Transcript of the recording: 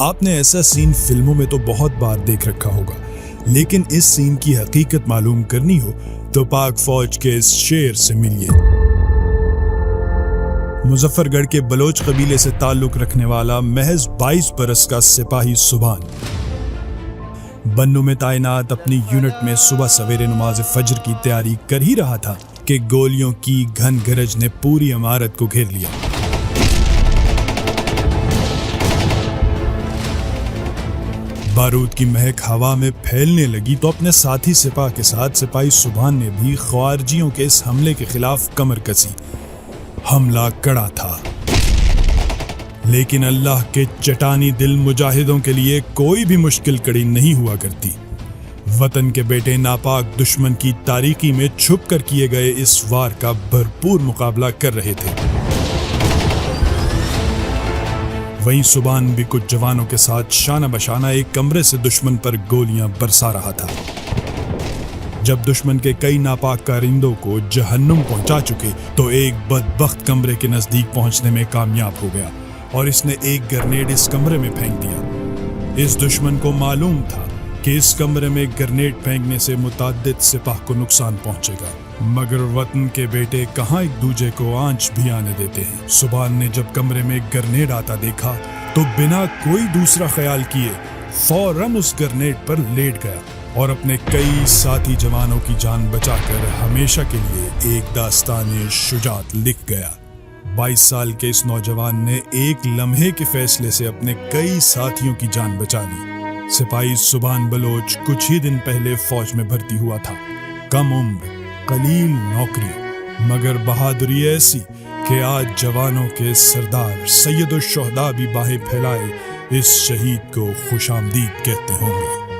आपने ऐसा सीन फिल्मों में तो बहुत बार देख रखा होगा, लेकिन इस सीन की हकीकत मालूम करनी हो तो पाक फौज के इस शेर से मिलिए। मुजफ्फरगढ़ के बलोच कबीले से ताल्लुक रखने वाला महज 22 बरस का सिपाही सुभान बन्नू में तैनात अपनी यूनिट में सुबह सवेरे नमाज फजर की तैयारी कर ही रहा था कि गोलियों की घन गरज ने पूरी इमारत को घेर लिया। बारूद की महक हवा में फैलने लगी तो अपने साथी सिपाह के साथ सिपाही सुभान ने भी ख्वारजियों के इस हमले के खिलाफ कमर कसी। हमला कड़ा था, लेकिन अल्लाह के चटानी दिल मुजाहिदों के लिए कोई भी मुश्किल कड़ी नहीं हुआ करती। वतन के बेटे नापाक दुश्मन की तारीकी में छुप कर किए गए इस वार का भरपूर मुकाबला कर रहे थे। वहीं सुभान भी कुछ जवानों के साथ शाना बशाना एक कमरे से दुश्मन पर गोलियां बरसा रहा था। जब दुश्मन के कई नापाक कारिंदों को जहन्नुम पहुंचा चुके तो एक बदबख्त कमरे के नजदीक पहुंचने में कामयाब हो गया और इसने एक ग्रेनेड इस कमरे में फेंक दिया। इस दुश्मन को मालूम था कि इस कमरे में ग्रेनेड फेंकने से मुताद्दिद सिपाह को नुकसान पहुंचेगा, मगर वतन के बेटे कहां एक दूजे को आंच भी आने देते हैं। सुभान ने जब कमरे में ग्रेनेड आता देखा तो बिना कोई दूसरा ख्याल किए फौरन उस ग्रेनेड पर लेट गया और अपने कई साथी जवानों की जान बचाकर हमेशा के लिए एक दास्तान शुजात लिख गया। 22 साल के इस नौजवान ने एक लम्हे के फैसले से अपने कई साथियों की जान बचा ली। सिपाही सुभान बलोच कुछ ही दिन पहले फौज में भर्ती हुआ था। कम उम्र, कलील नौकरी, मगर बहादुरी ऐसी कि आज जवानों के सरदार सैयदुश शोहदा भी बाहें फैलाए इस शहीद को खुशामदीद कहते होंगे।